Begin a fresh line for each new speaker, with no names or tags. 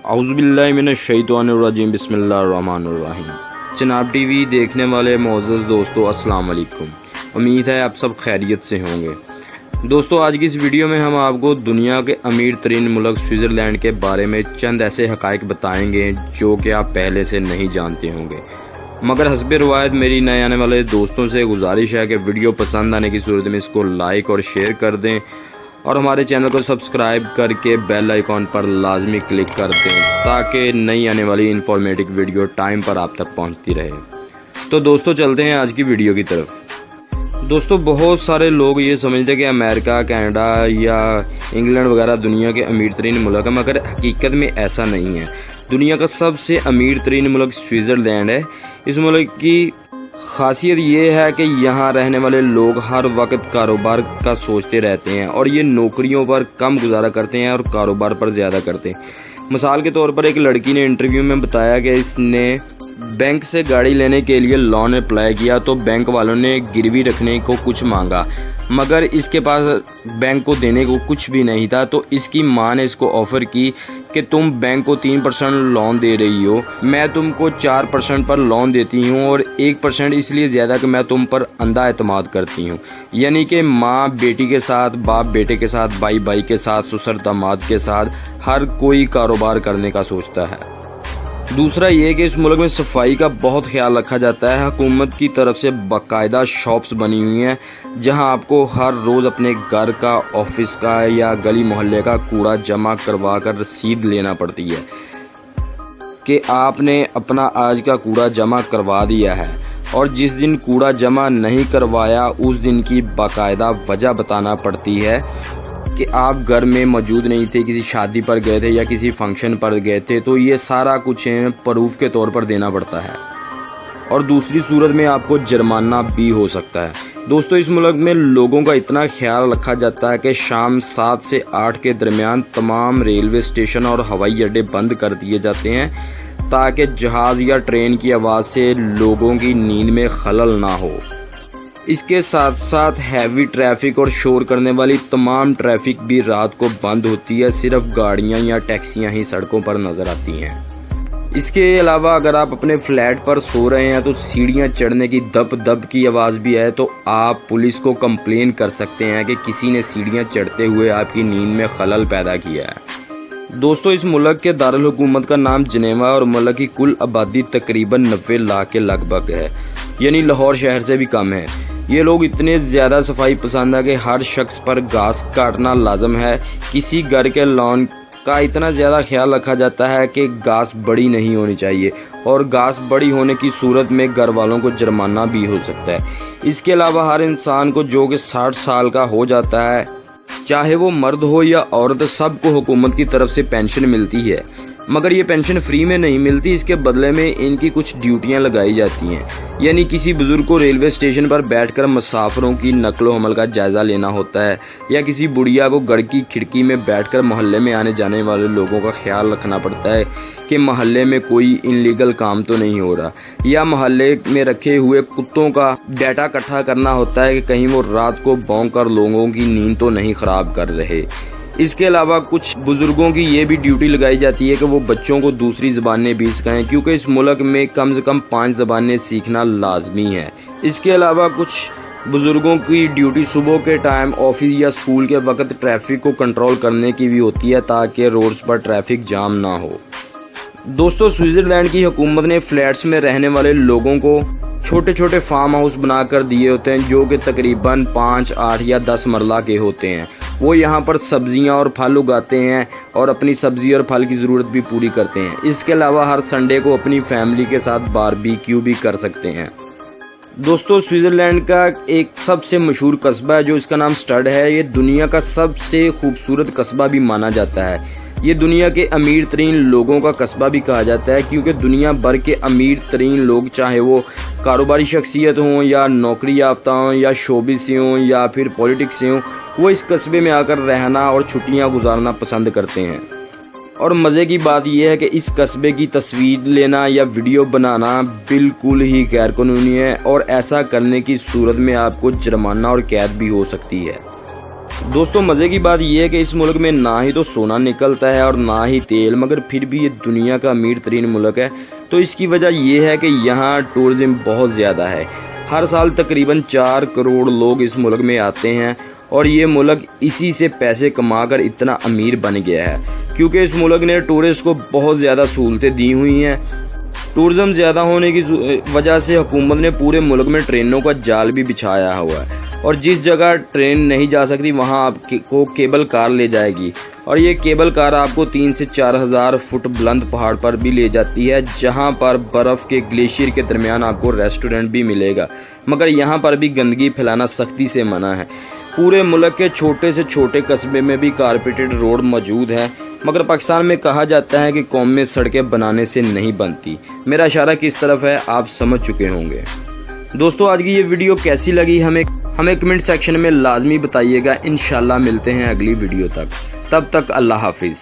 औज़ुबिल्लाहि मिनश्शैतानिर्रजीम बिस्मिल्लाहिर्रहमानिर्रहीम। चनाब टीवी देखने वाले मोअज़्ज़ज़ दोस्तों, अस्सलाम वालेकुम। उम्मीद है आप सब खैरियत से होंगे। दोस्तों, आज की इस वीडियो में हम आपको दुनिया के अमीर तरीन मुल्क स्विट्ज़रलैंड के बारे में चंद ऐसे हक़ाइक़ बताएंगे जो कि आप पहले से नहीं जानते होंगे। मगर हस्बे रिवायत मेरी नए आने वाले दोस्तों से गुजारिश है कि वीडियो पसंद आने की सूरत में इसको लाइक और शेयर कर दें और हमारे चैनल को सब्सक्राइब करके बेल आइकॉन पर लाजमी क्लिक कर दें ताकि नई आने वाली इंफॉर्मेटिव वीडियो टाइम पर आप तक पहुंचती रहे। तो दोस्तों, चलते हैं आज की वीडियो की तरफ। दोस्तों, बहुत सारे लोग ये समझते हैं कि अमेरिका, कनाडा या इंग्लैंड वगैरह दुनिया के अमीर तरीन मुल्क है, मगर हकीकत में ऐसा नहीं है। दुनिया का सबसे अमीर तरीन मुल्क स्विट्ज़रलैंड है। इस मुल्क की खासियत ये है कि यहाँ रहने वाले लोग हर वक्त कारोबार का सोचते रहते हैं और ये नौकरियों पर कम गुजारा करते हैं और कारोबार पर ज़्यादा करते हैं। मिसाल के तौर पर एक लड़की ने इंटरव्यू में बताया कि इसने बैंक से गाड़ी लेने के लिए लोन अप्लाई किया तो बैंक वालों ने गिरवी रखने को कुछ मांगा, मगर इसके पास बैंक को देने को कुछ भी नहीं था। तो इसकी माँ ने इसको ऑफ़र की कि तुम बैंक को 3% लोन दे रही हो, मैं तुमको 4% पर लोन देती हूँ और 1% इसलिए ज़्यादा कि मैं तुम पर अंधा एतमाद करती हूँ। यानी कि माँ बेटी के साथ, बाप बेटे के साथ, भाई भाई के साथ, ससुर दामाद के साथ हर कोई कारोबार करने का सोचता है। दूसरा ये कि इस मुल्क में सफाई का बहुत ख्याल रखा जाता है। हुकूमत की तरफ से बाकायदा शॉप्स बनी हुई हैं जहां आपको हर रोज़ अपने घर का, ऑफिस का या गली मोहल्ले का कूड़ा जमा करवा कर रसीद लेना पड़ती है कि आपने अपना आज का कूड़ा जमा करवा दिया है, और जिस दिन कूड़ा जमा नहीं करवाया उस दिन की बाकायदा वजह बताना पड़ती है कि आप घर में मौजूद नहीं थे, किसी शादी पर गए थे या किसी फंक्शन पर गए थे, तो ये सारा कुछ प्रूफ के तौर पर देना पड़ता है और दूसरी सूरत में आपको जुर्माना भी हो सकता है। दोस्तों, इस मुल्क में लोगों का इतना ख्याल रखा जाता है कि शाम 7 से 8 के दरमियान तमाम रेलवे स्टेशन और हवाई अड्डे बंद कर दिए जाते हैं ताकि जहाज़ या ट्रेन की आवाज़ से लोगों की नींद में खलल ना हो। इसके साथ साथ हैवी ट्रैफिक और शोर करने वाली तमाम ट्रैफिक भी रात को बंद होती है, सिर्फ गाड़ियां या टैक्सियां ही सड़कों पर नज़र आती हैं। इसके अलावा अगर आप अपने फ्लैट पर सो रहे हैं तो सीढ़ियां चढ़ने की दब दब की आवाज़ भी है, तो आप पुलिस को कंप्लेन कर सकते हैं कि किसी ने सीढ़ियां चढ़ते हुए आपकी नींद में खलल पैदा किया है। दोस्तों, इस मुल्क के दारुल हुकूमत का नाम जनेवा और मुल्क की कुल आबादी तकरीबन 90 लाख के लगभग है, यानी लाहौर शहर से भी कम है। ये लोग इतने ज़्यादा सफाई पसंद है कि हर शख्स पर घास काटना लाजम है। किसी घर के लॉन का इतना ज़्यादा ख्याल रखा जाता है कि घास बड़ी नहीं होनी चाहिए और घास बड़ी होने की सूरत में घर वालों को जुर्माना भी हो सकता है। इसके अलावा हर इंसान को जो कि 60 साल का हो जाता है, चाहे वो मर्द हो या औरत, सबको हुकूमत की तरफ से पेंशन मिलती है, मगर ये पेंशन फ्री में नहीं मिलती। इसके बदले में इनकी कुछ ड्यूटियां लगाई जाती हैं। यानी किसी बुज़ुर्ग को रेलवे स्टेशन पर बैठकर मुसाफिरों की नकलो हमल का जायज़ा लेना होता है, या किसी बुढ़िया को घर की खिड़की में बैठकर मोहल्ले में आने जाने वाले लोगों का ख्याल रखना पड़ता है कि मोहल्ले में कोई इनलीगल काम तो नहीं हो रहा, या मोहल्ले में रखे हुए कुत्तों का डाटा इकट्ठा करना होता है कि कहीं वो रात को भौंककर लोगों की नींद तो नहीं ख़राब कर रहे। इसके अलावा कुछ बुज़ुर्गों की ये भी ड्यूटी लगाई जाती है कि वो बच्चों को दूसरी ज़बानें भी सिखाएं, क्योंकि इस मुल्क में कम से कम 5 ज़बानें सीखना लाजमी है। इसके अलावा कुछ बुज़ुर्गों की ड्यूटी सुबह के टाइम ऑफिस या स्कूल के वक्त ट्रैफिक को कंट्रोल करने की भी होती है ताकि रोड्स पर ट्रैफिक जाम ना हो। दोस्तों, स्विट्ज़रलैंड की हुकूमत ने फ्लैट्स में रहने वाले लोगों को छोटे छोटे फार्म हाउस बनाकर दिए होते हैं जो कि तकरीबन 5, 8 या 10 मरला के होते हैं। वो यहाँ पर सब्जियाँ और फल उगाते हैं और अपनी सब्ज़ी और फल की ज़रूरत भी पूरी करते हैं। इसके अलावा हर संडे को अपनी फैमिली के साथ बारबेक्यू भी कर सकते हैं। दोस्तों, स्विट्ज़रलैंड का एक सबसे मशहूर कस्बा है जो इसका नाम स्टड है। ये दुनिया का सबसे खूबसूरत कस्बा भी माना जाता है। ये दुनिया के अमीर तरीन लोगों का कस्बा भी कहा जाता है, क्योंकि दुनिया भर के अमीर तरीन लोग, चाहे वो कारोबारी शख्सियत हों या नौकरी याफ्ता हों या शोबिस से हों या फिर पॉलिटिक्स से हों, वो इस कस्बे में आकर रहना और छुट्टियां गुजारना पसंद करते हैं। और मज़े की बात यह है कि इस कस्बे की तस्वीर लेना या वीडियो बनाना बिल्कुल ही गैरकानूनी है और ऐसा करने की सूरत में आपको जुर्माना और कैद भी हो सकती है। दोस्तों मज़े की बात यह है कि इस मुल्क में ना ही तो सोना निकलता है और ना ही तेल, मगर फिर भी ये दुनिया का अमीर तरीन मुल्क है। तो इसकी वजह यह है कि यहाँ टूरिज़्म बहुत ज़्यादा है। हर साल तकरीबन 4 करोड़ लोग इस मुल्क में आते हैं और ये मुल्क इसी से पैसे कमाकर इतना अमीर बन गया है, क्योंकि इस मुल्क ने टूरिस्ट को बहुत ज़्यादा सहूलतें दी हुई हैं। टूरिज़्म ज़्यादा होने की वजह से हुकूमत ने पूरे मुल्क में ट्रेनों का जाल भी बिछाया हुआ है और जिस जगह ट्रेन नहीं जा सकती वहाँ आपको केबल कार ले जाएगी और ये केबल कार आपको 3 से 4 हज़ार फुट बुलंद पहाड़ पर भी ले जाती है, जहाँ पर बर्फ़ के ग्लेशियर के दरमियान आपको रेस्टोरेंट भी मिलेगा। मगर यहाँ पर भी गंदगी फैलाना सख्ती से मना है। पूरे मुल्क के छोटे से छोटे कस्बे में भी कारपेटेड रोड मौजूद है, मगर पाकिस्तान में कहा जाता है कि कौम में सड़कें बनाने से नहीं बनती। मेरा इशारा किस तरफ है आप समझ चुके होंगे। दोस्तों आज की ये वीडियो कैसी लगी हमें कमेंट सेक्शन में लाजमी बताइएगा। इंशाल्लाह मिलते हैं अगली वीडियो तक। तब तक अल्लाह हाफिज़।